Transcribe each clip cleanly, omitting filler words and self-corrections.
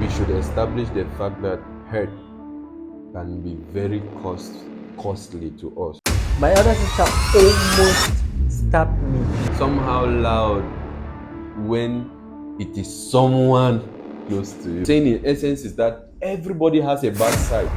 we should establish the fact that hurt can be very costly to us. My other sister almost stabbed me. Somehow loud when it is someone close to you. Saying in essence is that everybody has a bad side.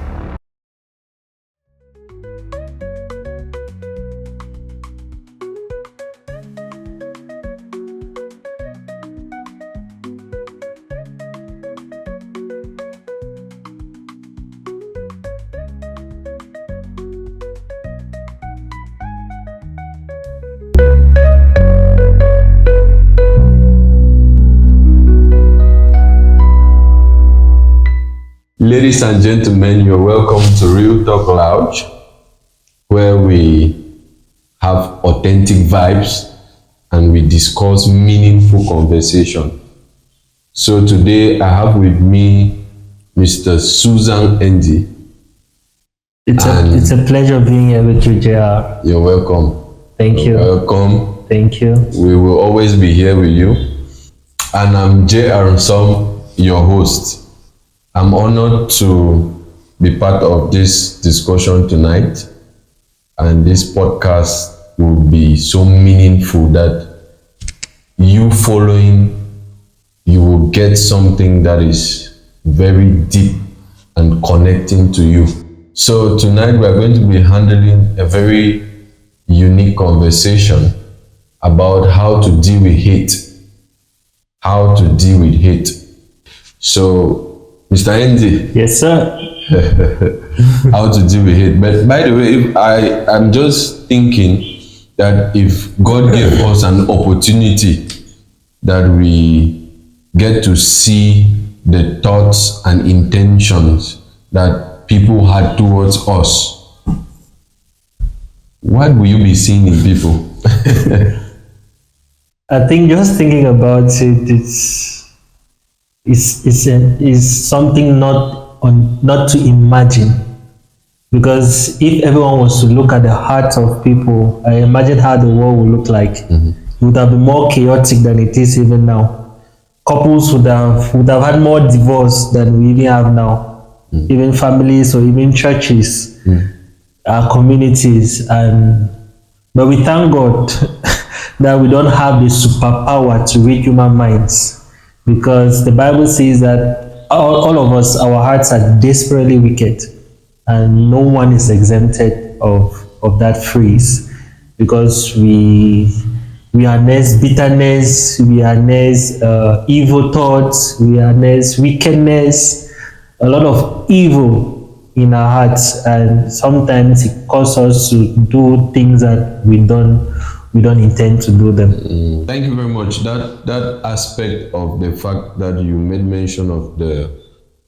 Ladies and gentlemen, you're welcome to Real Talk Lounge, where we have authentic vibes and we discuss meaningful conversation. So today I have with me Mr. Susan Endi. It's a pleasure being here with you, JR. You're welcome. Thank you. Welcome. Thank you. We will always be here with you. And I'm JR Som, your host. I'm honored to be part of this discussion tonight, and this podcast will be so meaningful that you following, you will get something that is very deep and connecting to you. So tonight we are going to be handling a very unique conversation about how to deal with hate. How to deal with hate. So Mr. Endi. Yes, sir. How to deal with hate. But by the way, I'm just thinking that if God gave us an opportunity that we get to see the thoughts and intentions that people had towards us, what will you be seeing in people? I think just thinking about it, is something not to imagine, because if everyone was to look at the hearts of people, I imagine how the world would look like. It would have been more chaotic than it is even now. Couples would have had more divorce than we even have now. Even families or even churches, our communities, but we thank God that we don't have the superpower to read human minds. Because the Bible says that all of us, our hearts are desperately wicked, and no one is exempted of that phrase, because we harness bitterness, we harness evil thoughts, we harness wickedness, a lot of evil in our hearts, and sometimes it causes us to do things that we don't intend to do them. Thank you very much. That aspect of the fact that you made mention of the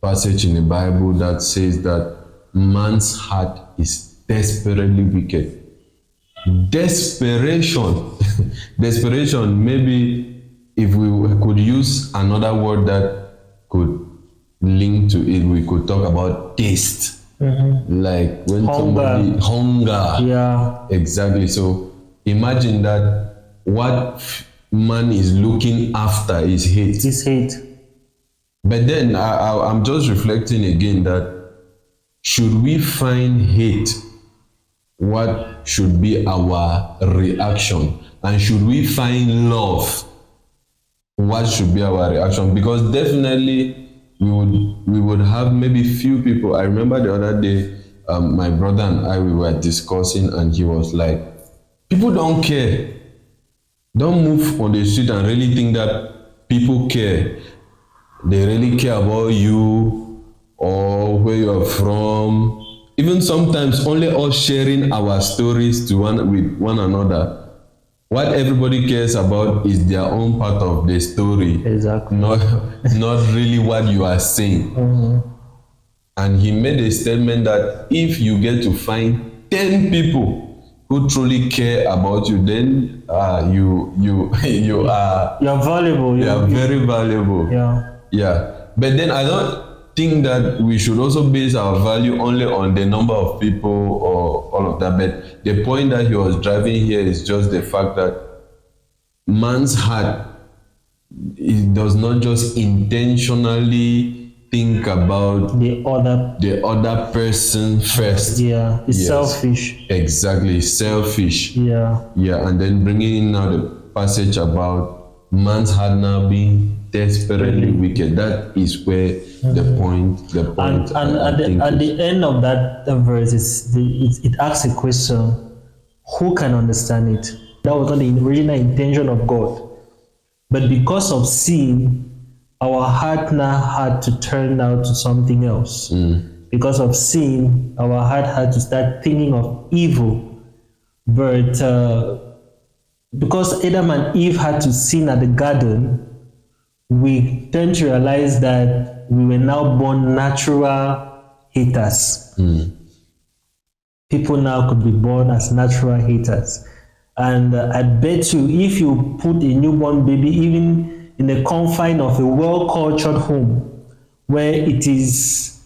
passage in the Bible that says that man's heart is desperately wicked. Desperation. Desperation. Maybe if we could use another word that could link to it, we could talk about taste. Like when hunger. Yeah. Exactly. So imagine that what man is looking after is hate. It's hate. But then I'm just reflecting again that should we find hate, what should be our reaction? And should we find love, what should be our reaction? Because definitely we would have maybe few people. I remember the other day, my brother and I, we were discussing, and he was like, people don't care. Don't move on the street and really think that people care. They really care about you or where you're from. Even sometimes only us sharing our stories with one another. What everybody cares about is their own part of the story. Exactly. Not really what you are saying. And he made a statement that if you get to find 10 people who truly care about you, then you're valuable. You are very valuable. Yeah. But then I don't think that we should also base our value only on the number of people or all of that. But the point that he was driving here is just the fact that man's heart, it does not just intentionally think about the other person first. yeah, it's Yes. selfish. Exactly, selfish. Yeah. Yeah, and then bringing in now the passage about man's heart now being desperately wicked. That is where the point. And I think at is. the end of that verse, it asks a question: who can understand it? That was not the original intention of God, but because of sin, our heart now had to turn out to something else. Because of sin, our heart had to start thinking of evil. But because Adam and Eve had to sin at the garden, we tend to realize that we were now born natural haters. People now could be born as natural haters. And I bet you, if you put a newborn baby even in the confine of a well-cultured home, where it is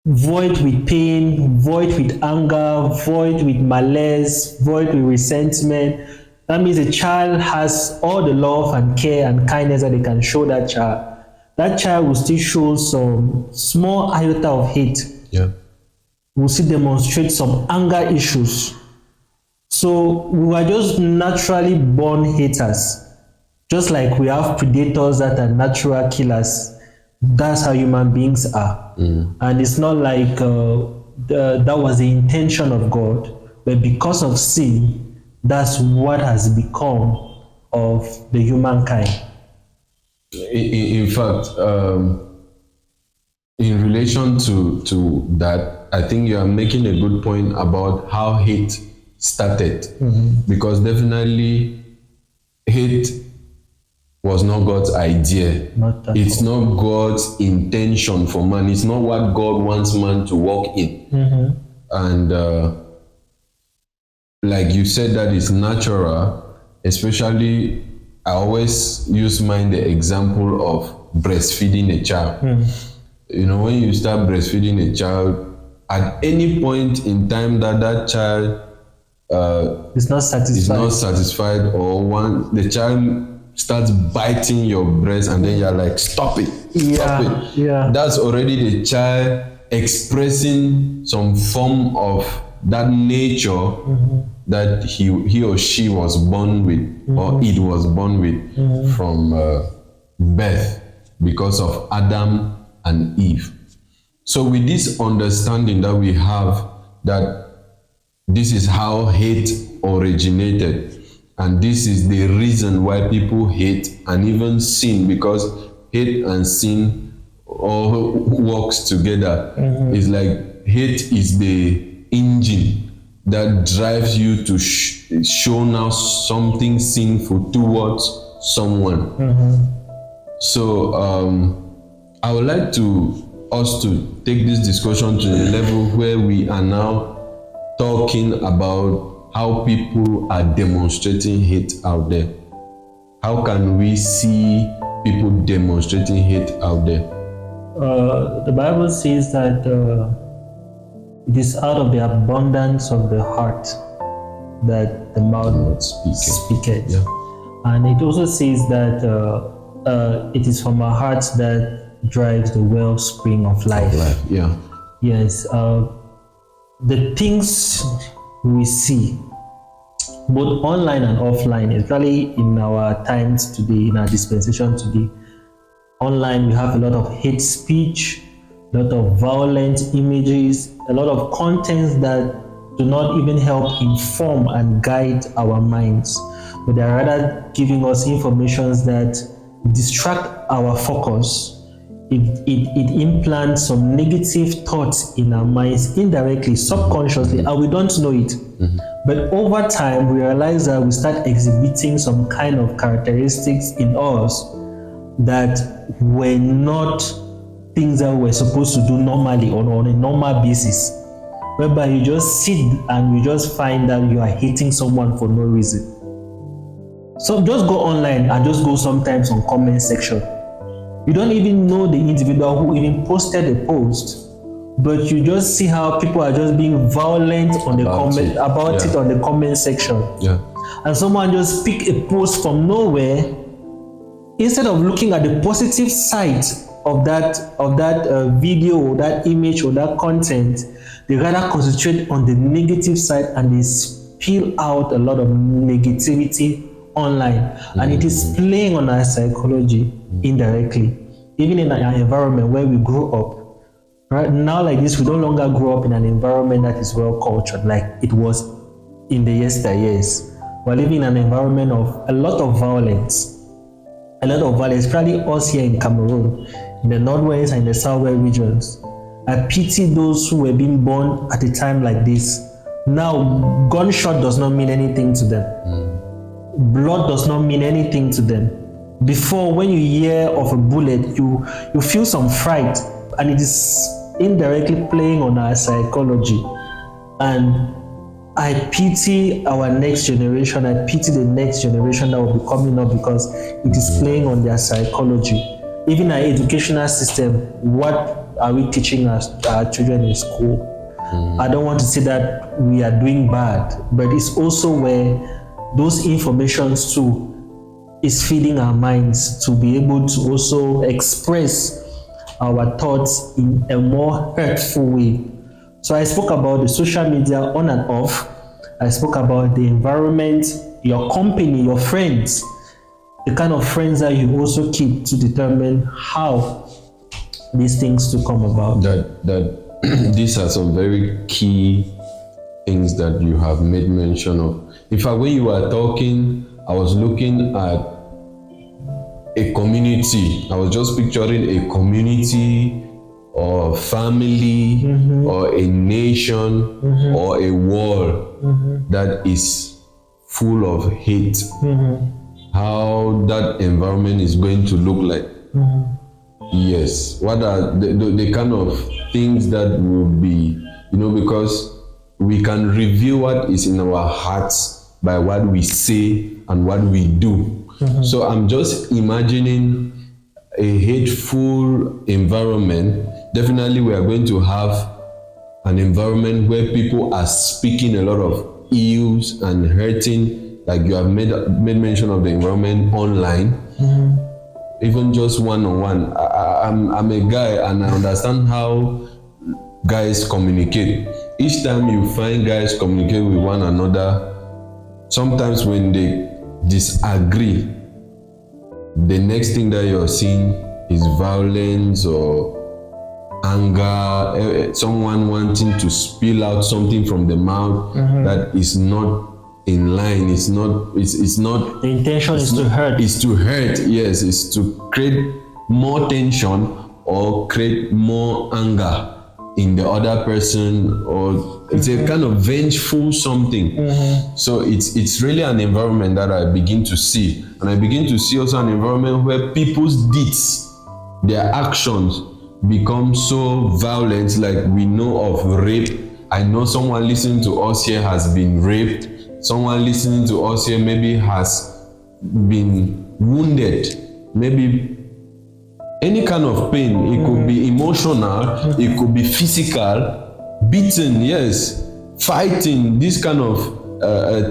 void with pain, void with anger, void with malice, void with resentment, that means the child has all the love and care and kindness that they can show that child. That child will still show some small iota of hate, Yeah. will still demonstrate some anger issues. So we were just naturally born haters. Just like we have predators that are natural killers, that's how human beings are. And it's not like that was the intention of God, but because of sin, that's what has become of the humankind. In fact, in relation to that, I think you are making a good point about how hate started, because definitely hate was not God's idea. Not at It's all. not God's intention for man. It's not what God wants man to walk in. And like you said, that is natural. Especially, I always use mine the example of breastfeeding a child. You know, when you start breastfeeding a child, at any point in time that child It's not is satisfied. not satisfied, or one the child starts biting your breast, and then you're like, stop it, stop Yeah, it. yeah. That's already the child expressing some form of that nature that he or she was born with, or it was born with from birth, because of Adam and Eve. So with this understanding that we have, that this is how hate originated, and this is the reason why people hate and even sin, because hate and sin all works together. It's like hate is the engine that drives you to show now something sinful towards someone. So I would like us to take this discussion to the level where we are now talking about how people are demonstrating hate out there. How can we see people demonstrating hate out there? The Bible says that it is out of the abundance of the heart that the mouth speaketh. Yeah. And it also says that it is from our hearts that drives the wellspring of life. Yeah. Yes, the things we see, both online and offline, especially in our times today, in our dispensation today. Online, we have a lot of hate speech, a lot of violent images, a lot of contents that do not even help inform and guide our minds, but they are rather giving us informations that distract our focus. It implants some negative thoughts in our minds indirectly, subconsciously, and we don't know it. But over time, we realize that we start exhibiting some kind of characteristics in us that were not things that we're supposed to do normally or on a normal basis, whereby you just sit and you just find that you are hating someone for no reason. So just go online and just go sometimes on comment section. You don't even know the individual who even posted a post, but you just see how people are just being violent on the comment about it on the comment section. Yeah. And someone just pick a post from nowhere, instead of looking at the positive side video or that image or that content, they rather concentrate on the negative side and they spill out a lot of negativity online, and it is playing on our psychology indirectly, even in our environment where we grew up. Right now, like this, we no longer grow up in an environment that is well cultured like it was in the yesteryears. We're living in an environment of a lot of violence, especially us here in Cameroon, in the northwest and in the southwest regions. I pity those who were being born at a time like this. Now, gunshot does not mean anything to them. Blood does not mean anything to them. Before, when you hear of a bullet, you feel some fright, and it is indirectly playing on our psychology. And I pity our next generation. I pity the next generation that will be coming up, because it is playing on their psychology. Even our educational system, what are we teaching our children in school? I don't want to say that we are doing bad, but it's also where those informations too is feeding our minds to be able to also express our thoughts in a more hurtful way. So I spoke about the social media on and off. I spoke about the environment, your company, your friends, the kind of friends that you also keep to determine how these things to come about. That these are some very key things that you have made mention of. In fact, when you were talking, I was looking at a community. I was just picturing a community or family or a nation or a world that is full of hate. How that environment is going to look like. Yes. What are the kind of things that will be, because we can reveal what is in our hearts by what we say and what we do. So I'm just imagining a hateful environment. Definitely we are going to have an environment where people are speaking a lot of ills and hurting, like you have made mention of the environment online. Even just one-on-one. I'm a guy and I understand how guys communicate. Each time you find guys communicate with one another, sometimes when they disagree, the next thing that you're seeing is violence or anger, someone wanting to spill out something from the mouth that is not in line. It's not The intention is to hurt. It's to hurt, yes. It's to create more tension or create more anger in the other person, or it's a kind of vengeful something. So it's really an environment that I begin to see. And I begin to see also an environment where people's deeds, their actions become so violent. Like we know of rape. I know someone listening to us here has been raped. Someone listening to us here maybe has been wounded. Maybe any kind of pain. It could be emotional, it could be physical, beaten, yes, fighting, this kind of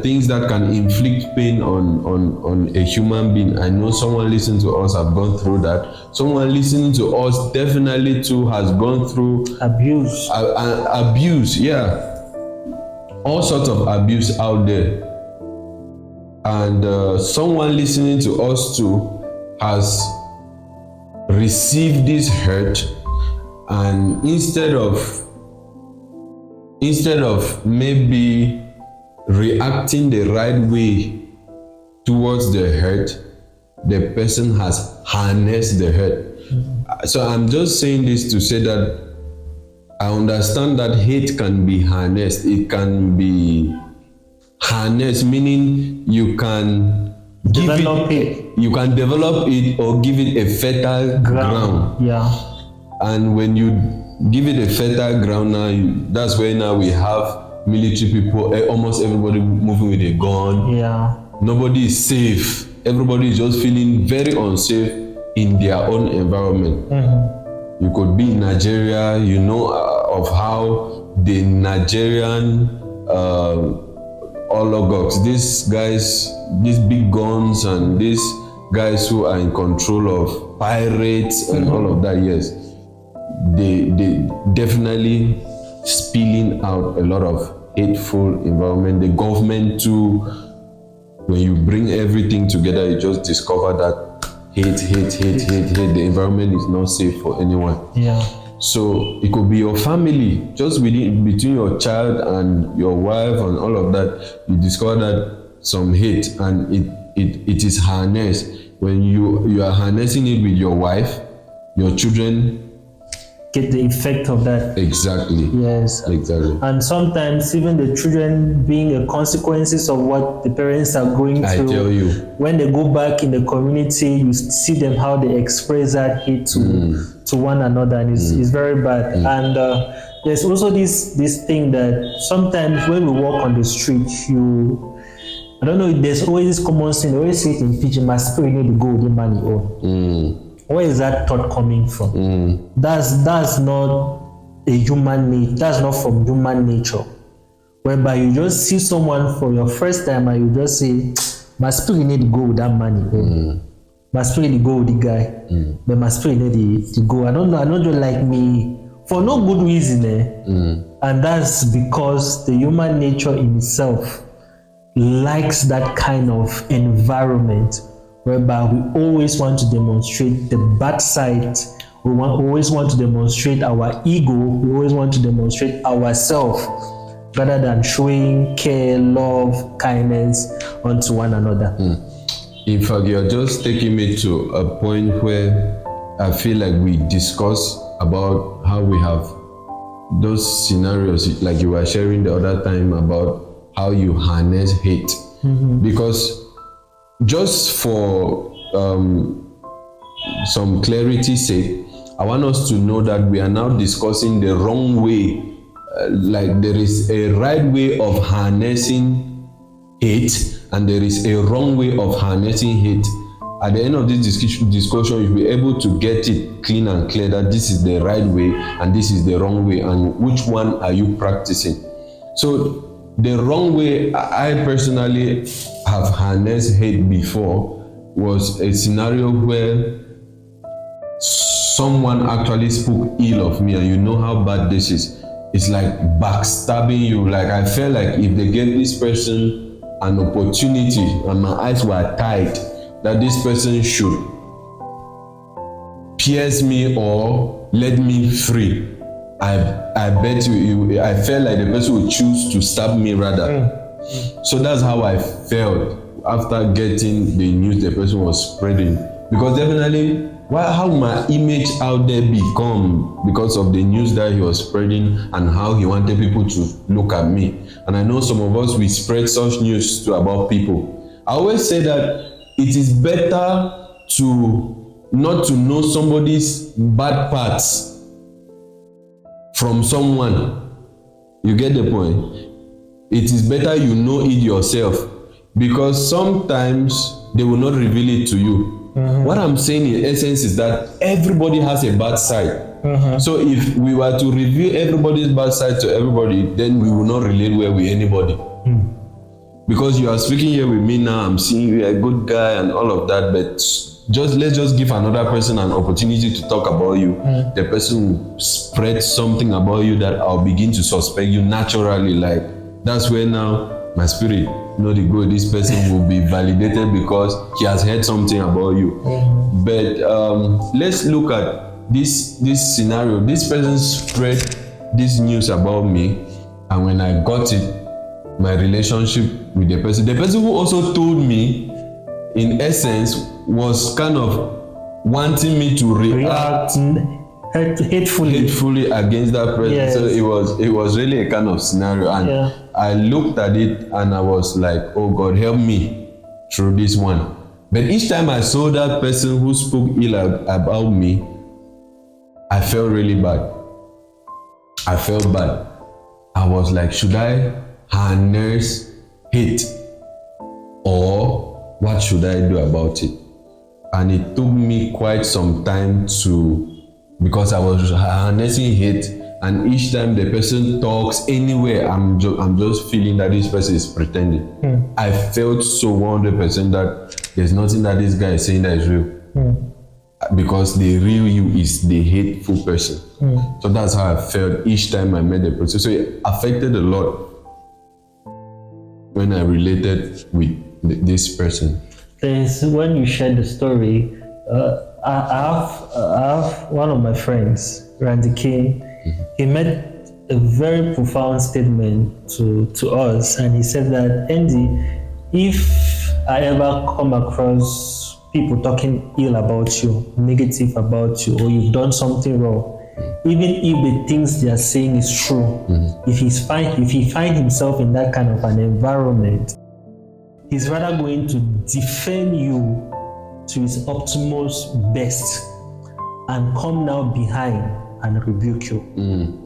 things that can inflict pain on a human being. I know someone listening to us have gone through that. Someone listening to us definitely too has gone through Abuse. Abuse, yeah. All sorts of abuse out there. And someone listening to us too has received this hurt, and instead of maybe reacting the right way towards the hurt, the person has harnessed the hurt. So I'm just saying this to say that I understand that hate can be harnessed. It can be harnessed, meaning you can Develop it. You can develop it or give it a fertile ground. Yeah. And when you give it a fertile ground, now that's where now we have military people, almost everybody moving with a gun. Yeah. Nobody is safe. Everybody is just feeling very unsafe in their own environment. You could be in Nigeria, of how the Nigerian oligarchs, these guys, these big guns and these guys who are in control of pirates and all of that, yes, they definitely spilling out a lot of hateful environment. The government too, when you bring everything together, you just discover that hate. The environment is not safe for anyone. Yeah. So it could be your family, just between your child and your wife and all of that, you discover that some hate, and it is harnessed. When you are harnessing it with your wife, your children Get the effect of that. exactly. Yes. Exactly. And sometimes even the children being a consequences of what the parents are going I through. tell you. When they go back in the community, you see them how they express that hate to one another, and it's very bad. And there's also this thing that sometimes when we walk on the street, I don't know, there's always this common thing. They always say it in Fiji, my spirit need to go with the money on. Where is that thought coming from? That's not a human nature. That's not from human nature. Whereby you just see someone for your first time and you just say, my spirit need to go with that money. My spirit need to go with the guy. But my spirit need to go. I don't know. I don't just like me for no good reason. And that's because the human nature in itself likes that kind of environment, whereby we always want to demonstrate the bad side. We always want to demonstrate our ego. We always want to demonstrate ourselves, rather than showing care, love, kindness onto one another. In fact, you're just taking me to a point where I feel like we discuss about how we have those scenarios, like you were sharing the other time about how you harness hate. Because just for some clarity's sake, I want us to know that we are now discussing the wrong way. Like there is a right way of harnessing hate, and there is a wrong way of harnessing hate. At the end of this discussion, you'll be able to get it clean and clear that this is the right way and this is the wrong way, and which one are you practicing. So the wrong way I personally have harnessed hate before was a scenario where someone actually spoke ill of me, and you know how bad this is. It's like backstabbing you. Like I felt like if they gave this person an opportunity and my eyes were tied, that this person should pierce me or let me free, I bet you, I felt like the person would choose to stab me rather. So that's how I felt after getting the news the person was spreading. Because definitely, how my image out there become because of the news that he was spreading and how he wanted people to look at me. And I know some of us, we spread such news about people. I always say that it is better to not to know somebody's bad parts from someone. You get the point? It is better you know it yourself, because sometimes they will not reveal it to you. What I'm saying in essence is that everybody has a bad side. So if we were to reveal everybody's bad side to everybody, then we will not relate well with anybody. Because you are speaking here with me now, I'm seeing you a good guy and all of that, but let's just give another person an opportunity to talk about you. The person will spread something about you that I'll begin to suspect you naturally. Like that's where now my spirit, the good, this person will be validated because he has heard something about you. But let's look at this scenario. This person spread this news about me, and when I got it, my relationship with the person who also told me, in essence, was kind of wanting me to react hatefully against that person. Yes. So it was really a kind of scenario, and I looked at it and I was like, oh God, help me through this one. But each time I saw that person who spoke ill about me, I felt really bad. I felt bad. I was like, should I harness hate, or what should I do about it? And it took me quite some time because I was harnessing hate, and each time the person talks anywhere, I'm just feeling that this person is pretending. I felt so 100% that there's nothing that this guy is saying that is real. because the real you is the hateful person. So that's how I felt each time I met the person. So it affected a lot when I related with this person. There's when you shared the story, I have one of my friends, Randy King. He made a very profound statement to us, and he said that, Andy, if I ever come across people talking ill about you, negative about you, or you've done something wrong, even if the things they are saying is true, if he find himself in that kind of an environment, he's rather going to defend you to his utmost best and come now behind and rebuke you.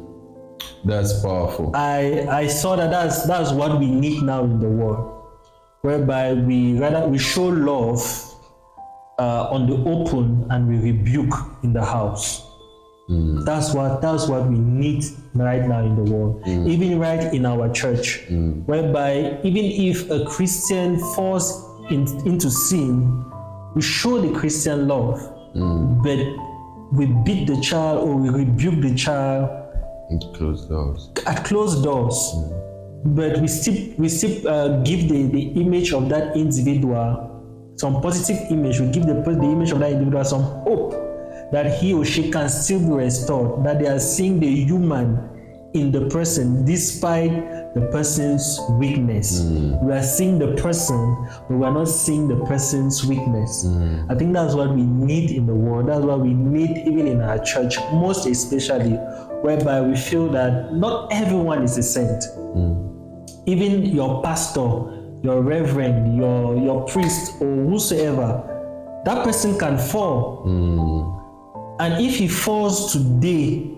That's powerful. I saw that that's what we need now in the world, whereby we show love on the open and we rebuke in the house. That's what we need right now in the world, even right in our church, whereby even if a Christian falls into sin, we show the Christian love, but we beat the child or we rebuke the child at closed doors. But we still give the image of that individual some positive image. We give the image of that individual some hope that he or she can still be restored, that they are seeing the human in the person despite the person's weakness. We are seeing the person, but we are not seeing the person's weakness. I think that's what we need in the world. That's what we need even in our church, most especially, whereby we feel that not everyone is a saint. Even your pastor, your reverend, your priest, or whosoever, that person can fall. And if he falls today,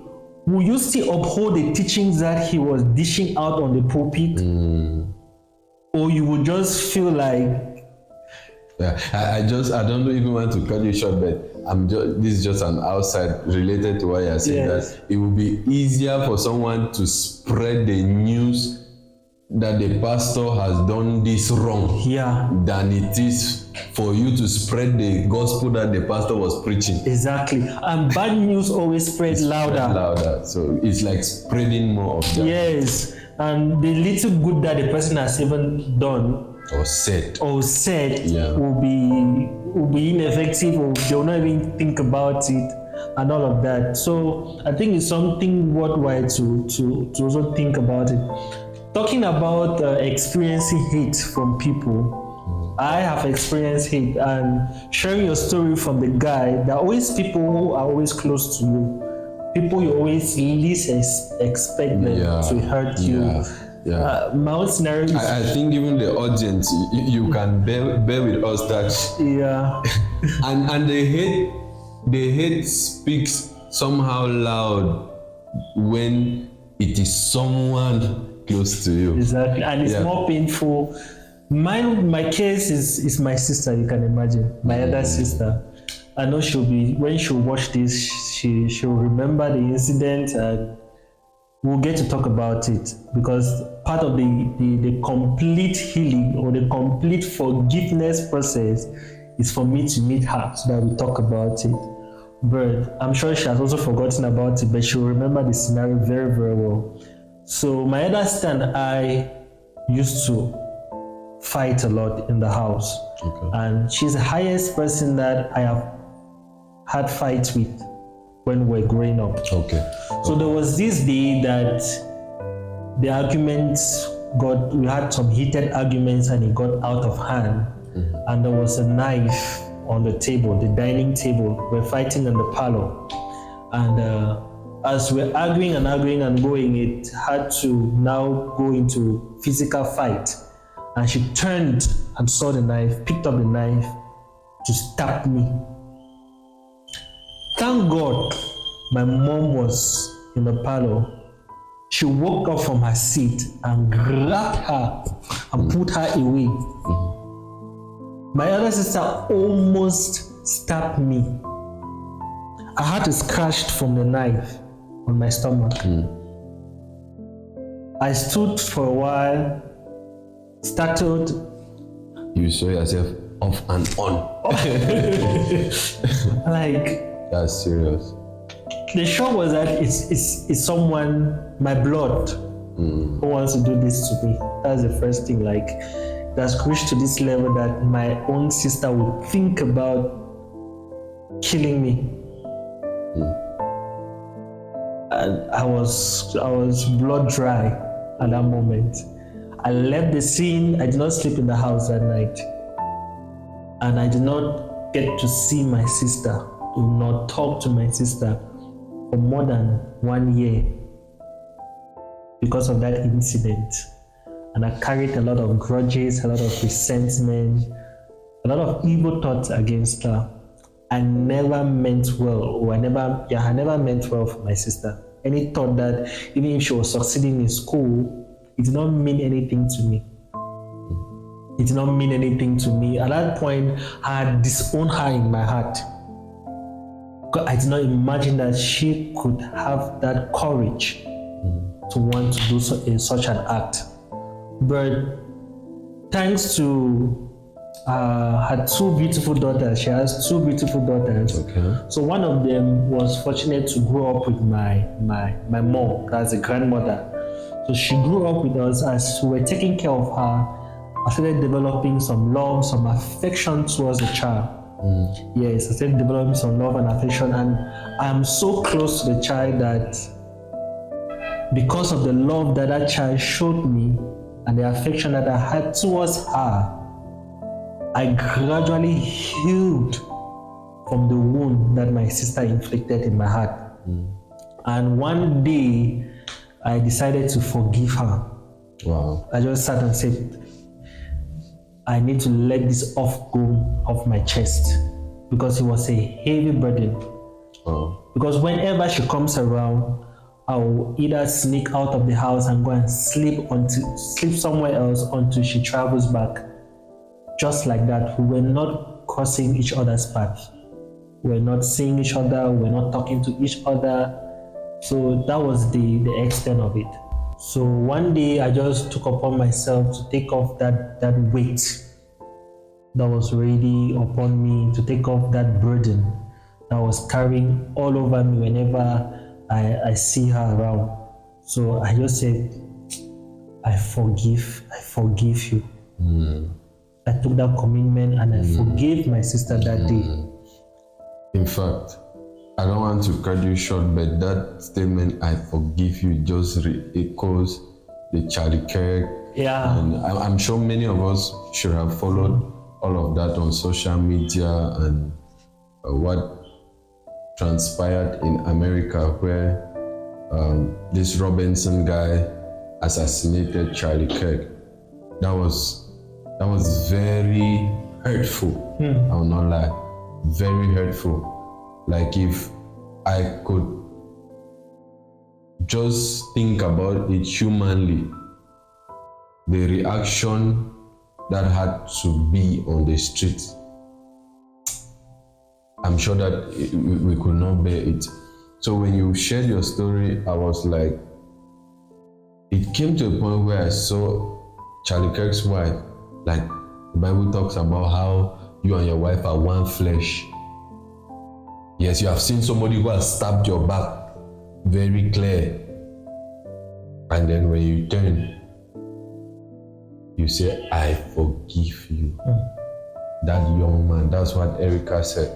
will you still uphold the teachings that he was dishing out on the pulpit? Or you will just feel like... Yeah, I don't even want to cut you short, but this is just an outside related to what you're saying, Yes. that it will be easier for someone to spread the news that the pastor has done this wrong than it is for you to spread the gospel that the pastor was preaching. Exactly. And bad news always spreads louder. So it's like spreading more of that. Yes. And the little good that the person has even done or said will be ineffective, or they'll not even think about it and all of that. So I think it's something worthwhile to also think about it. Talking about experiencing hate from people, I have experienced hate, and sharing your story from the guy, there are always people who are always close to you, people you always least expect them to hurt you. My own scenario is, I think even the audience, you can bear with us that and the hate speaks somehow loud when it is someone close to you. Exactly. And it's more painful. My case is my sister, you can imagine. My other sister. I know when she'll watch this, she'll remember the incident, and we'll get to talk about it, because part of the complete healing or the complete forgiveness process is for me to meet her so that we talk about it. But I'm sure she has also forgotten about it, but she'll remember the scenario very, very well. So my other sister and I used to fight a lot in the house. And she's the highest person that I have had fights with when we were growing up. So there was this day that the arguments we had some heated arguments, and it got out of hand. And there was a knife on the table, the dining table. We're fighting in the parlor. And as we're arguing and going, it had to now go into physical fight. And she turned and saw the knife, picked up the knife to stab me. Thank God my mom was in the parlor. She woke up from her seat and grabbed her and put her away. My other sister almost stabbed me. I had a scratch from the knife on my stomach. I stood for a while, startled. You saw yourself off and on. Like, That's serious. the shock was that it's someone, my blood, who wants to do this to me. That's the first thing. Like, that's reached to this level that my own sister would think about killing me. And I was blood dry at that moment. I left the scene. I did not sleep in the house that night, and I did not get to see my sister, do not talk to my sister for more than 1 year because of that incident. And I carried a lot of grudges, a lot of resentment, a lot of evil thoughts against her. I never meant well, or I never meant well for my sister. Any thought that even if she was succeeding in school, it did not mean anything to me. It did not mean anything to me. At that point, I had disowned her in my heart. I did not imagine that she could have that courage to want to do such an act. But thanks to her two beautiful daughters, she has two beautiful daughters. Okay. So one of them was fortunate to grow up with my mom, that's a grandmother. So she grew up with us. As we were taking care of her, I started developing some love, some affection towards the child. Yes, I started developing some love and affection, and I am so close to the child that because of the love that that child showed me and the affection that I had towards her, I gradually healed from the wound that my sister inflicted in my heart. And one day, I decided to forgive her. Wow. I just sat and said, I need to let this go off my chest, because it was a heavy burden. Wow. Because whenever she comes around, I will either sneak out of the house and go and sleep somewhere else until she travels back. Just like that, we were not crossing each other's path. We were not seeing each other. We were not talking to each other. So that was the extent of it. So one day I just took upon myself to take off that weight that was already upon me, to take off that burden that was carrying all over me whenever I see her around. So I just said, I forgive you. I took that commitment and I forgave my sister that day. In fact, I don't want to cut you short, but that statement, I forgive you, just echoes the Charlie Kirk. Yeah. And I'm sure many of us should have followed all of that on social media and what transpired in America, where this Robinson guy assassinated Charlie Kirk. That was very hurtful. I will not lie, very hurtful. Like, if I could just think about it humanly, the reaction that had to be on the street, I'm sure that we could not bear it. So when you shared your story, I was like, it came to a point where I saw Charlie Kirk's wife. Like, the Bible talks about how you and your wife are one flesh. Yes, you have seen somebody who has stabbed your back, very clear. And then when you turn, you say, I forgive you. That young man, that's what Erica said.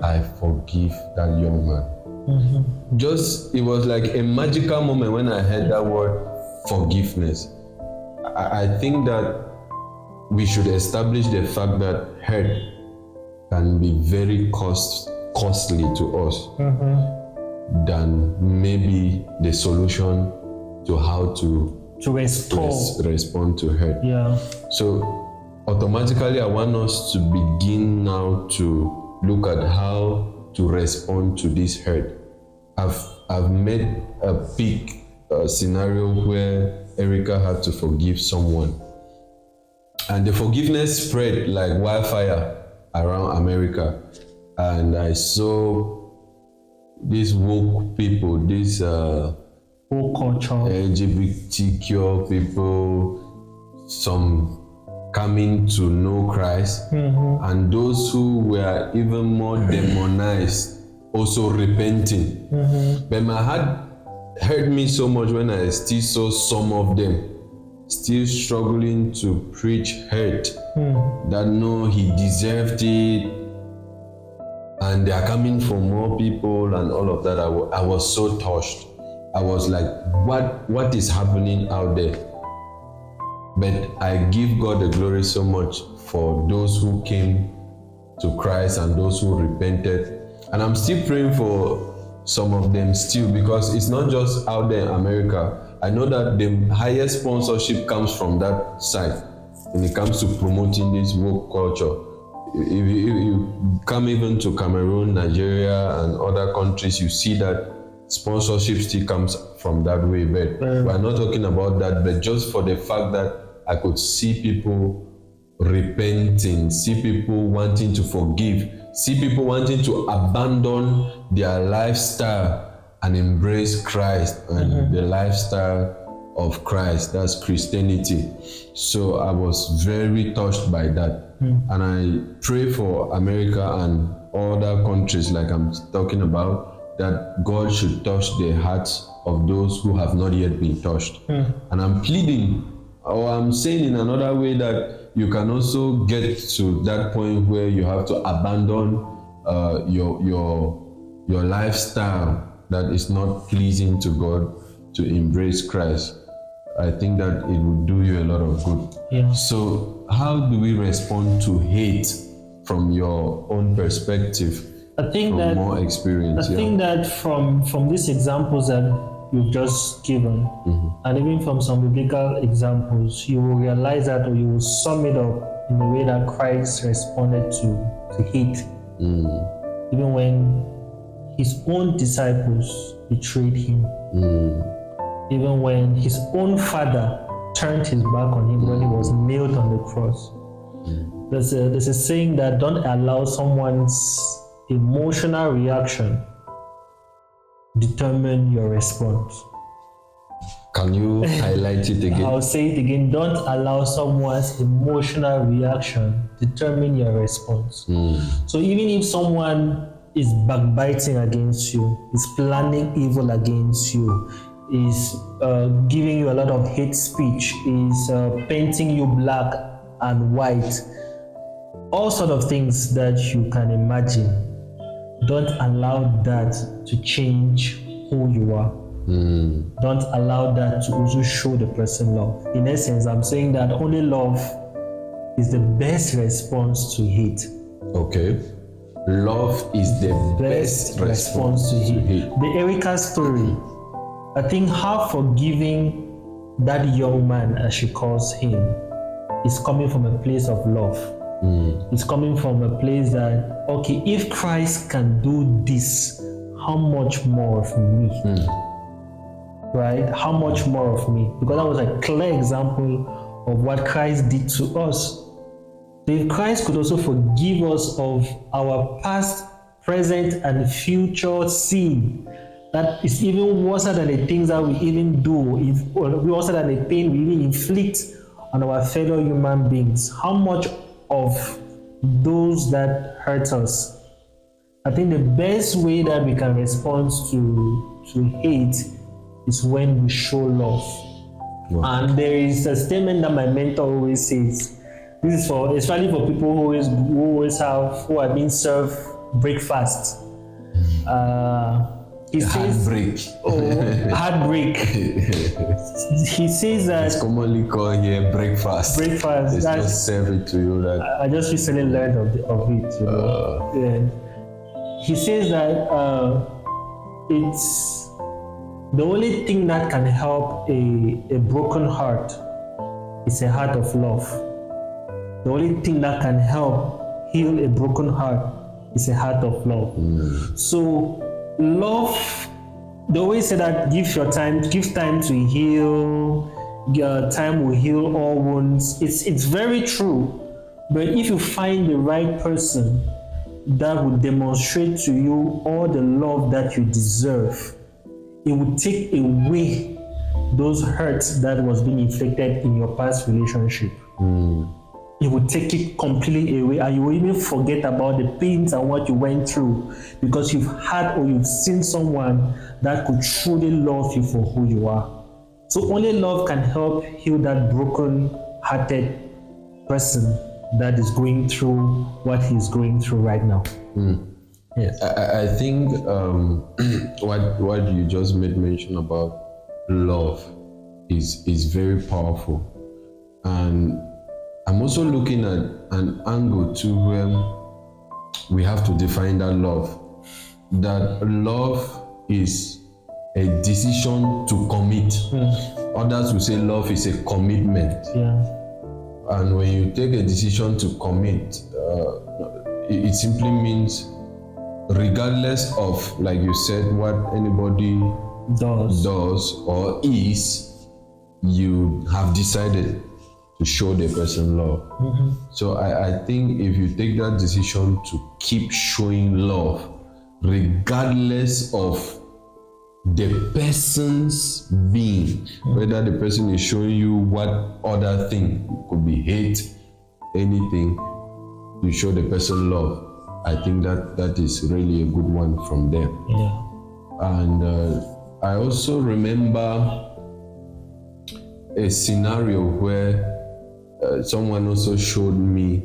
I forgive that young man. Just, it was like a magical moment when I heard that word forgiveness. I think that we should establish the fact that hurt can be very costly to us than maybe the solution to how to respond to hurt. Yeah. So automatically I want us to begin now to look at how to respond to this hurt. I've made a big scenario where Erica had to forgive someone, and the forgiveness spread like wildfire around America. And I saw these woke people, these Woke culture. LGBTQ people, some coming to know Christ, and those who were even more demonized also repenting. But my heart hurt me so much when I still saw some of them still struggling to preach hurt, that no, he deserved it, and they are coming for more people and all of that. I was so touched. I was like, what is happening out there? But I give God the glory so much for those who came to Christ and those who repented. And I'm still praying for some of them still, because it's not just out there in America. I know that the highest sponsorship comes from that side when it comes to promoting this woke culture. If you come even to Cameroon, Nigeria, and other countries, you see that sponsorship still comes from that way. But we're not talking about that, but just for the fact that I could see people repenting, see people wanting to forgive, see people wanting to abandon their lifestyle and embrace Christ and the lifestyle of Christ. That's Christianity. So I was very touched by that. And I pray for America and other countries like I'm talking about, that God should touch the hearts of those who have not yet been touched. And I'm pleading, or I'm saying in another way, that you can also get to that point where you have to abandon your lifestyle that is not pleasing to God, to embrace Christ. I think that it will do you a lot of good. Yeah. So how do we respond to hate from your own perspective? I think from that more experience. I think that from these examples that you've just given, and even from some biblical examples, you will realize that, or you will sum it up in the way that Christ responded to hate. Even when his own disciples betrayed him, even when his own father turned his back on him when he was nailed on the cross. There's a saying that don't allow someone's emotional reaction determine your response. Can you highlight it again? I'll say it again. Don't allow someone's emotional reaction determine your response. So even if someone is backbiting against you, is planning evil against you, is giving you a lot of hate speech, is painting you black and white, all sort of things that you can imagine, don't allow that to change who you are. Don't allow that to also show the person love. In essence, I'm saying that only love is the best response to hate. Okay. Love is the best response to hate. The Erica story, I think her forgiving that young man, as she calls him, is coming from a place of love. It's coming from a place that, okay, if Christ can do this, how much more of me? Right? How much more of me? Because that was a clear example of what Christ did to us. So if Christ could also forgive us of our past, present, and future sin, that is even worse than the things that we even do, or worse than the pain we even inflict on our fellow human beings, how much of those that hurt us? I think the best way that we can respond to hate is when we show love. Wow. And there is a statement that my mentor always says. This is for, especially for people who are being served breakfast. He says, heartbreak. He says that it's commonly called here breakfast. Breakfast. It's just serve it to you. That I just recently learned of it. You know? Yeah. He says that it's the only thing that can help a broken heart is a heart of love. The only thing that can help heal a broken heart is a heart of love. So love, they always say that give time to heal, time will heal all wounds. It's very true. But if you find the right person that will demonstrate to you all the love that you deserve, it will take away those hurts that was being inflicted in your past relationship. it will take it completely away, and you will even forget about the pains and what you went through, because you've had or you've seen someone that could truly love you for who you are. So only love can help heal that broken hearted person that is going through what he's going through right now. Yes. I think what you just made mention about love is very powerful, and I'm also looking at an angle too where we have to define that love. That love is a decision to commit. Others will say love is a commitment. Yeah. And when you take a decision to commit, it simply means, regardless of, like you said, what anybody does or is, you have decided to show the person love. So I think if you take that decision to keep showing love, regardless of the person's being, whether the person is showing you what other thing, could be hate, anything, to show the person love, I think that is really a good one from them. Yeah. And I also remember a scenario where someone also showed me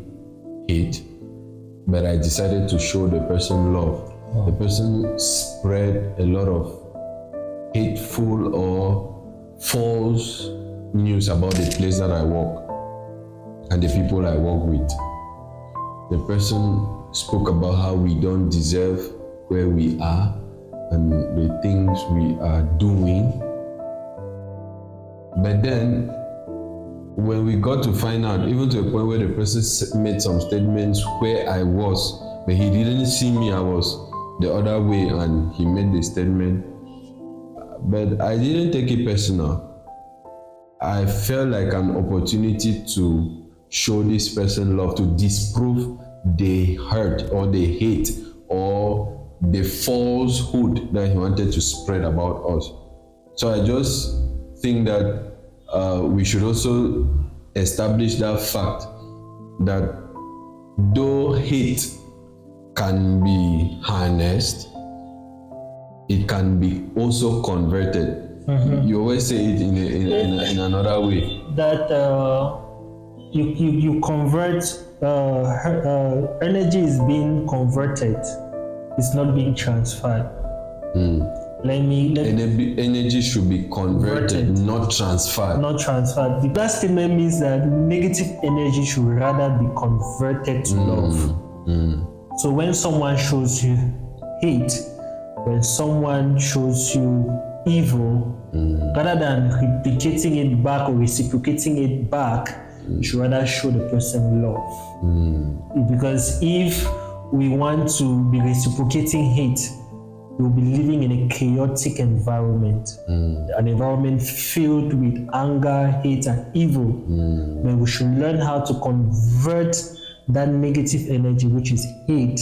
hate, but I decided to show the person love. The person spread a lot of hateful or false news about the place that I work and the people I work with. The person spoke about how we don't deserve where we are and the things we are doing. But then, when we got to find out, even to a point where the person made some statements where I was, but he didn't see me, I was the other way, and he made the statement. But I didn't take it personal. I felt like an opportunity to show this person love, to disprove the hurt or the hate or the falsehood that he wanted to spread about us. So I just think that we should also establish that fact that though hate can be harnessed, it can be also converted. You always say it in another way. That you convert, energy is being converted, it's not being transferred. Energy should be converted, not transferred. Not transferred. That statement means that negative energy should rather be converted to love. So when someone shows you hate, when someone shows you evil, rather than replicating it back or reciprocating it back, you should rather show the person love. Because if we want to be reciprocating hate, we'll be living in a chaotic environment, an environment filled with anger, hate, and evil. But we should learn how to convert that negative energy, which is hate,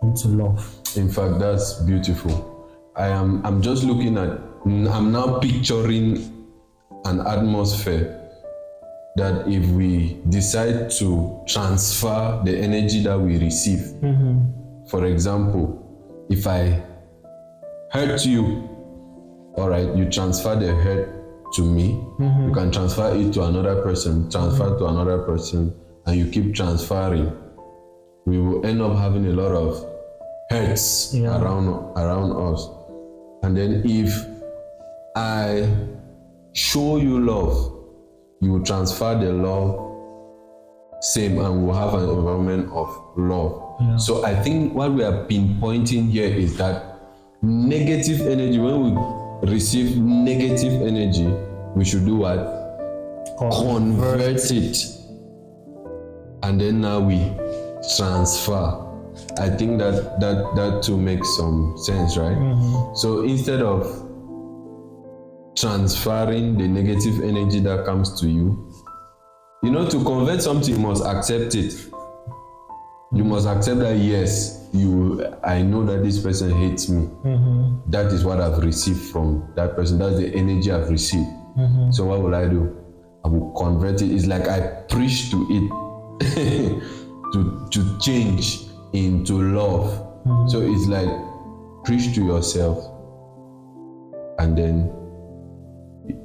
into love. In fact, that's beautiful. I'm just looking at, I'm now picturing an atmosphere that if we decide to transfer the energy that we receive, for example, if I hurt you, all right, you transfer the hurt to me, you can transfer it to another person, transfer to another person, and you keep transferring. We will end up having a lot of hurts around us. And then if I show you love, you will transfer the love, same, and we'll have an environment of love. So I think what we are pinpointing here is that negative energy, when we receive negative energy, we should do what? Convert it. And then now we transfer. I think that too makes some sense, right? So instead of transferring the negative energy that comes to you, to convert something, you must accept it. You must accept that, yes, I know that this person hates me. That is what I've received from that person. That's the energy I've received. So what will I do? I will convert it. It's like I preach to it to change into love. So it's like preach to yourself, and then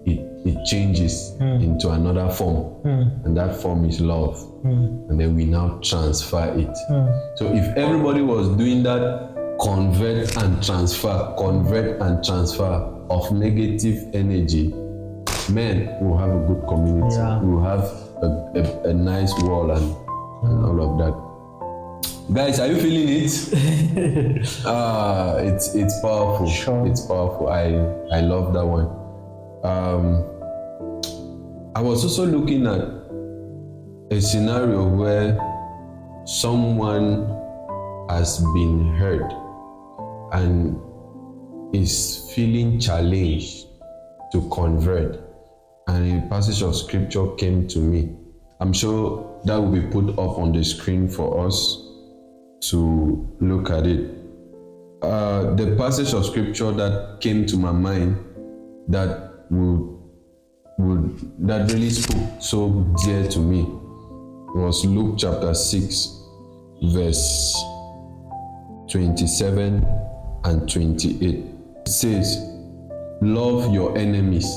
it changes into another form, and that form is love, and then we now transfer it. So if everybody was doing that convert and transfer of negative energy, man, we'll have a good community. We'll have a nice world and all of that. Guys, are you feeling it? It's powerful. Sure. It's powerful. I love that one. I was also looking at a scenario where someone has been hurt and is feeling challenged to convert, and a passage of scripture came to me. I'm sure that will be put up on the screen for us to look at it. The passage of scripture that came to my mind that that really spoke so dear to me was Luke chapter 6 verse 27 and 28. It says, love your enemies.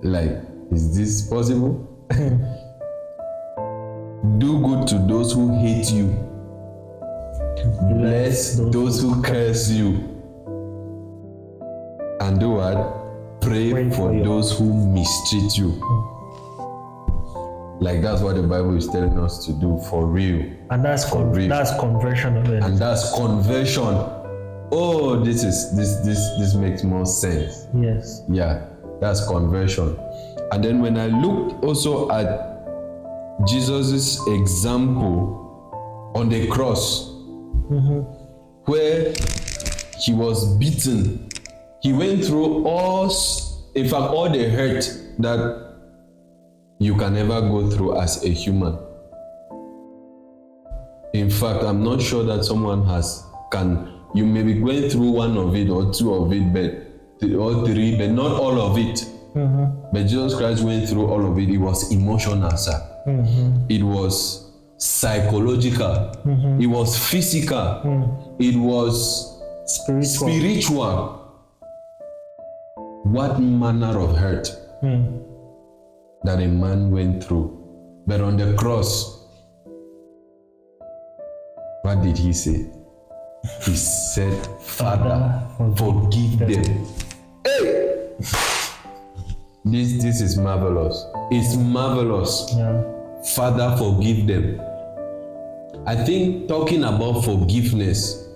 Like, is this possible? Do good to those who hate you. Bless those who curse you. And do what? Pray for those who mistreat you. Like, that's what the Bible is telling us to do, for real. And that's conversion of it. And that's conversion. Oh, this makes more sense. Yes. Yeah, that's conversion. And then when I looked also at Jesus' example on the cross, where he was beaten, he went through all the hurt that you can never go through as a human. In fact, I'm not sure that someone you may be going through one of it or two of it, or three, but not all of it. But Jesus Christ went through all of it. It was emotional, sir. It was psychological. It was physical. It was spiritual. What manner of hurt that a man went through. But on the cross, what did he say? He said, Father, forgive them. Hey! This is marvelous. It's marvelous. Yeah. Father, forgive them. I think talking about forgiveness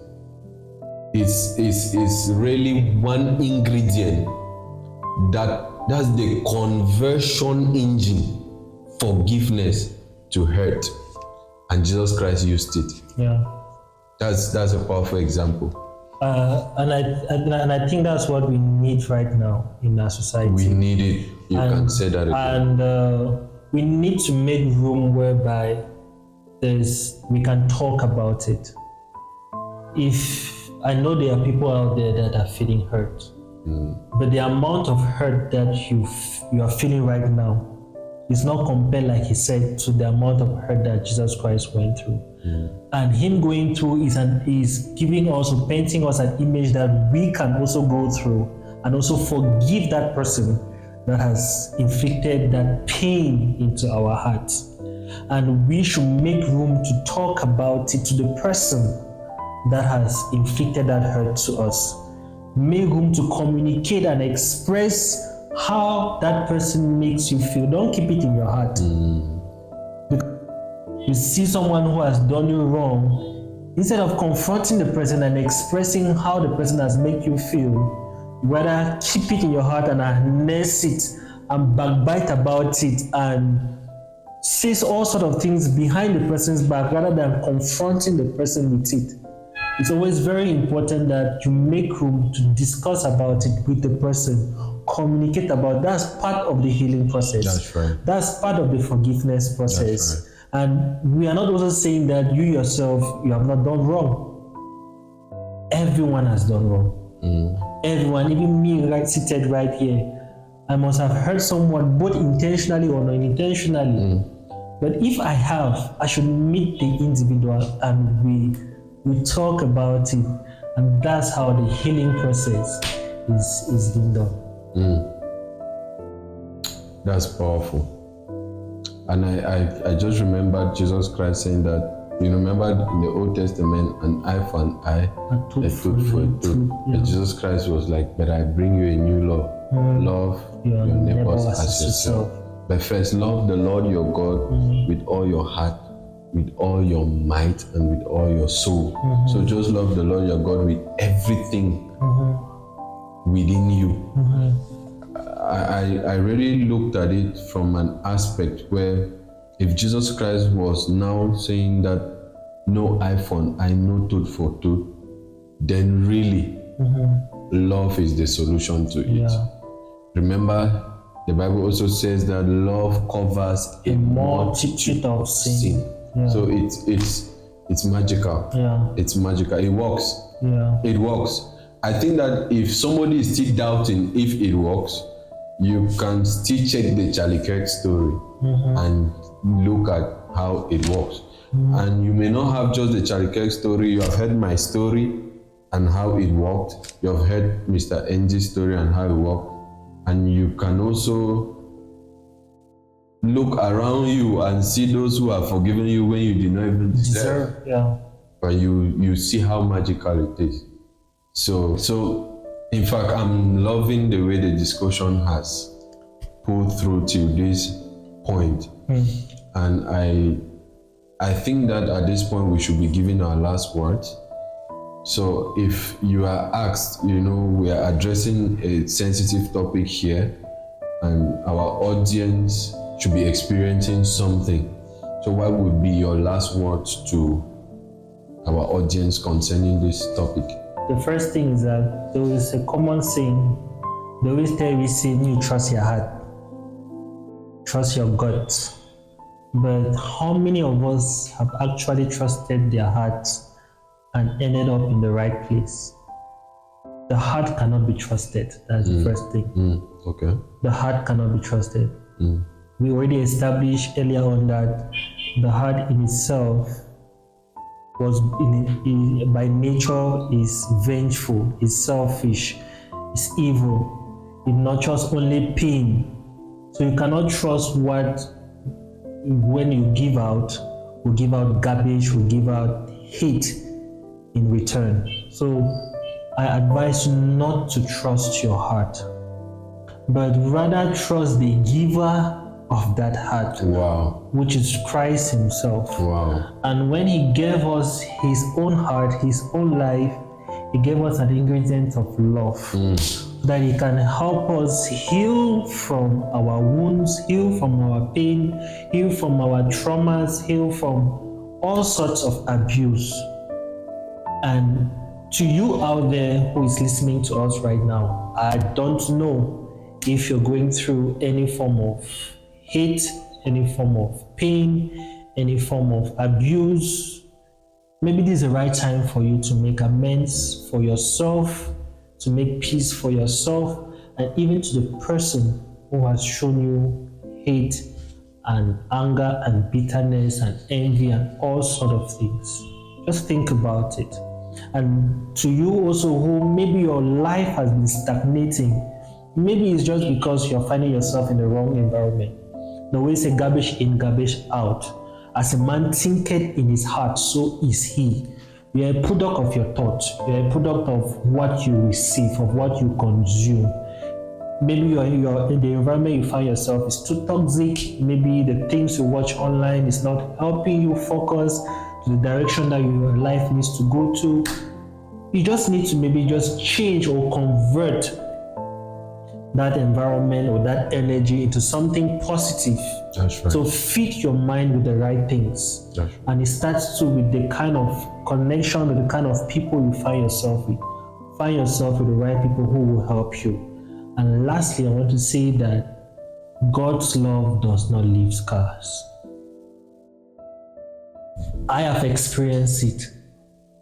is really one ingredient that's the conversion engine. Forgiveness to hurt, and Jesus Christ used it. Yeah. That's a powerful example. And I think that's what we need right now in our society. We need it. You can say that again. And we need to make room whereby we can talk about it. If I know there are people out there that are feeling hurt, but the amount of hurt that you are feeling right now is not compared, like he said, to the amount of hurt that Jesus Christ went through. And him going through is giving us, or painting us an image that we can also go through and also forgive that person that has inflicted that pain into our hearts. And we should make room to talk about it to the person that has inflicted that hurt to us. Make room to communicate and express how that person makes you feel. Don't keep it in your heart. You see someone who has done you wrong, instead of confronting the person and expressing how the person has made you feel, you rather keep it in your heart and harness it and backbite about it and says all sort of things behind the person's back rather than confronting the person with it. It's always very important that you make room to discuss about it with the person, communicate about it. That's part of the healing process. That's right. That's part of the forgiveness process. That's right. And we are not also saying that you yourself, you have not done wrong. Everyone has done wrong. Everyone, even me seated right here, I must have hurt someone both intentionally or unintentionally. But if I have, I should meet the individual and we talk about it, and that's how the healing process is being done. That's powerful. And I just remembered Jesus Christ saying that, you remember in the Old Testament, an eye for an eye, a tooth for a tooth. But Jesus Christ was like, but I bring you a new law. Love your neighbors as yourself. But first, love the Lord your God with all your heart, with all your might, and with all your soul. So just love the Lord your God with everything within you. I really looked at it from an aspect where if Jesus Christ was now saying that no eye for an eye, no tooth for tooth, then really love is the solution to it. Remember, the Bible also says that love covers a multitude of sin. So it's magical. It's magical. It works. It works. I think that if somebody is still doubting if it works, you can still check the Charlie Kirk story and look at how it works. And you may not have just the Charlie Kirk story. You have heard my story and how it worked. You have heard Mr. NG's story and how it worked. And you can also look around you and see those who have forgiven you when you did not even deserve. But you see how magical it is. So in fact, I'm loving the way the discussion has pulled through till this point. And I think that at this point we should be giving our last words. So if you are asked, we are addressing a sensitive topic here and our audience should be experiencing something. So what would be your last words to our audience concerning this topic? The first thing is that there is a common saying, they always tell you, saying you trust your heart, trust your gut. But how many of us have actually trusted their hearts and ended up in the right place? The heart cannot be trusted. That's the first thing. Okay. The heart cannot be trusted. We already established earlier on that the heart in itself was by nature is vengeful, is selfish, is evil. It nurtures only pain. So you cannot trust what, when you give out, will give out garbage, will give out hate in return. So I advise you not to trust your heart, but rather trust the giver of that heart, which is Christ himself. And when he gave us his own heart, his own life, he gave us an ingredient of love, so that he can help us heal from our wounds, heal from our pain, heal from our traumas, heal from all sorts of abuse. And to you out there who is listening to us right now, I don't know if you're going through any form of hate, any form of pain, any form of abuse. Maybe this is the right time for you to make amends for yourself, to make peace for yourself, and even to the person who has shown you hate and anger and bitterness and envy and all sort of things. Just think about it. And to you also who maybe your life has been stagnating, maybe it's just because you're finding yourself in the wrong environment. The way say garbage in, garbage out. As a man thinketh in his heart, so is he. You are a product of your thoughts. You are a product of what you receive, of what you consume. Maybe you're in the environment you find yourself is too toxic. Maybe the things you watch online is not helping you focus to the direction that your life needs to go to. You just need to maybe just change or convert that environment or that energy into something positive. That's right. So feed your mind with the right things. That's right. And it starts with the kind of connection, with the kind of people you find yourself with. Find yourself with the right people who will help you. And lastly, I want to say that God's love does not leave scars. I have experienced it.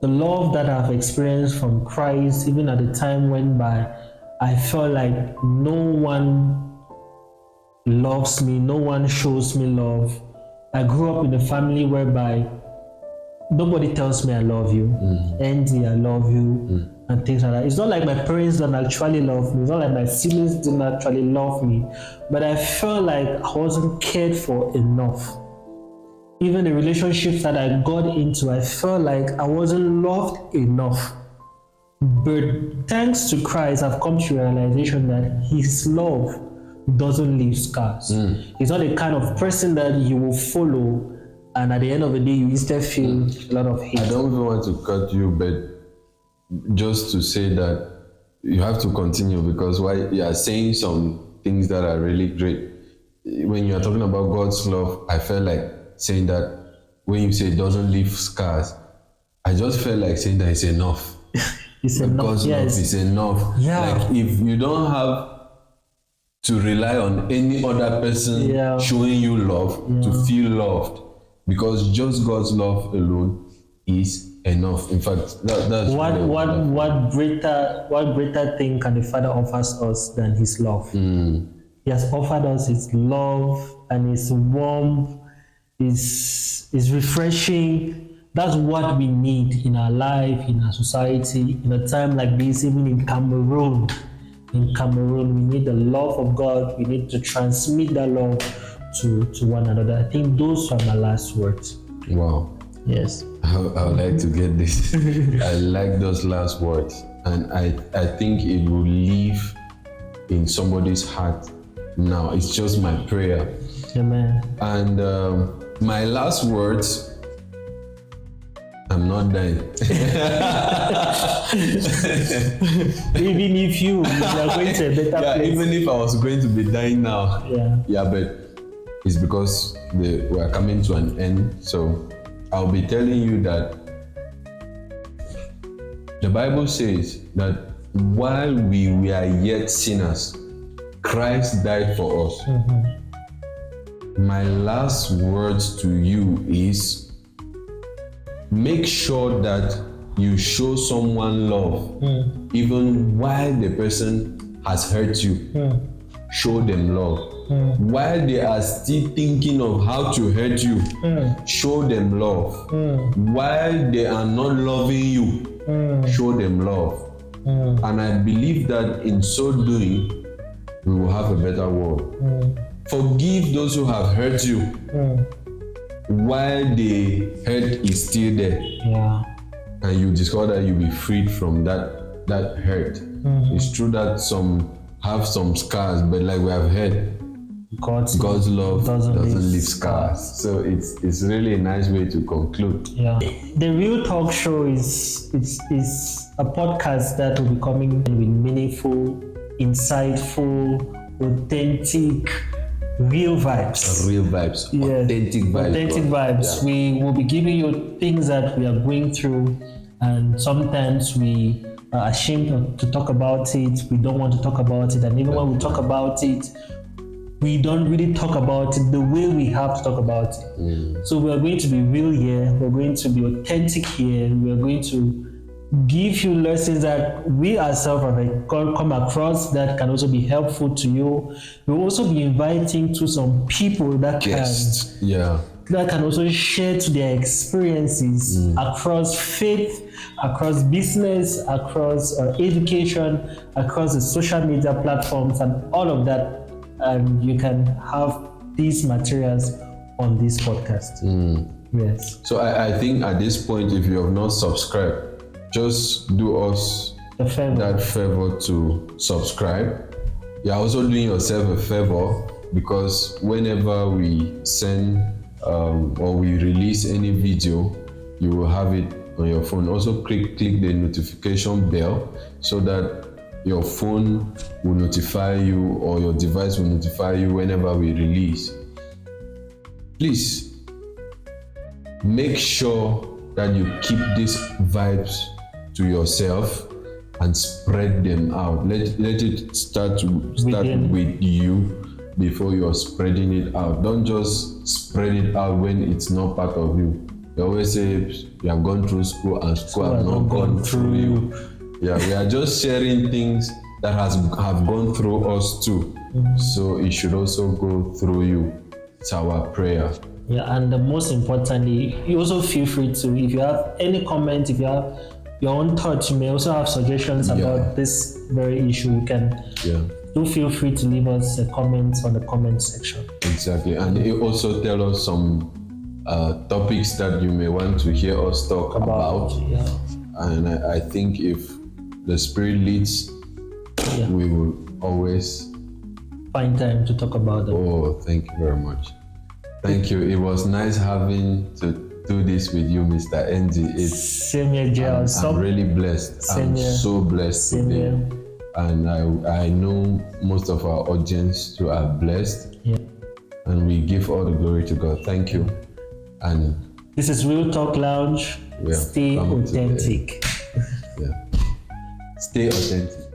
The love that I've experienced from Christ, even at the time went by, I felt like no one loves me, no one shows me love. I grew up in a family whereby nobody tells me I love you, Andy, I love you, and things like that. It's not like my parents don't actually love me, it's not like my siblings don't actually love me, but I felt like I wasn't cared for enough. Even the relationships that I got into, I felt like I wasn't loved enough. But thanks to Christ, I've come to a realization that His love doesn't leave scars. He's not the kind of person that you will follow, and at the end of the day, you instead feel a lot of hate. I don't even want to cut you, but just to say that you have to continue, because while you are saying some things that are really great, when you are talking about God's love, I felt like saying that when you say it doesn't leave scars, I just felt like saying that it's enough. It's enough. God's love is enough. Yeah. Like if you don't have to rely on any other person showing you love to feel loved, because just God's love alone is enough. In fact, that's what greater thing can the Father offers us than His love? He has offered us His love, and His warmth, is refreshing. That's what we need in our life, in our society, in a time like this. Even in Cameroon, we need the love of God. We need to transmit that love to one another. I think those are my last words. Wow. Yes. I would like to get this. I like those last words, and I think it will live in somebody's heart now. It's just my prayer. Amen. And my last words, I'm not dying. Even if you are going to a better place. Even if I was going to be dying now. But it's because we are coming to an end. So I'll be telling you that the Bible says that while we were yet sinners, Christ died for us. My last words to you is, make sure that you show someone love, even while the person has hurt you. Show them love. While they are still thinking of how to hurt you, show them love. While they are not loving you, show them love. And I believe that in so doing, we will have a better world. Forgive those who have hurt you while the hurt is still there. And you discover that you'll be freed from that hurt. It's true that some have some scars, but like we have heard, God's love doesn't leave scars. So it's really a nice way to conclude. The Real Talk Show is a podcast that will be coming with meaningful, insightful, authentic, real vibes. Authentic vibes. We will be giving you things that we are going through, and sometimes we are ashamed to talk about it. We don't want to talk about it, and even when we talk about it, we don't really talk about it the way we have to talk about it. So we are going to be real here. We're going to be authentic here. We are going to give you lessons that we ourselves have come across that can also be helpful to you. We'll also be inviting to some people that can also share to their experiences across faith, across business, across education, across the social media platforms, and all of that. And you can have these materials on this podcast. Yes. So I think at this point, if you have not subscribed, just do us that favor to subscribe. You're also doing yourself a favor, because whenever we send or we release any video, you will have it on your phone. Also click the notification bell so that your phone will notify you, or your device will notify you whenever we release. Please make sure that you keep these vibes to yourself and spread them out. Let it start with you before you're spreading it out. Don't just spread it out when it's not part of you. They always say you have gone through school and school have not gone through you. We are just sharing things that have gone through us too. So it should also go through you. It's our prayer. Yeah, and the most importantly, you also feel free to, if you have any comment, if you have your own thoughts, you may also have suggestions about this very issue, you can do feel free to leave us a comment on the comment section. Exactly, and it also tell us some topics that you may want to hear us talk about. And I think if the Spirit leads, we will always find time to talk about them. Oh, thank you very much. Thank you. It was nice having to do this with you, Mr. NG. Same here, Jay. I'm really blessed. I'm so blessed today. And I know most of our audience too are blessed. And we give all the glory to God. Thank you. And this is Real Talk Lounge. Stay authentic. Stay authentic.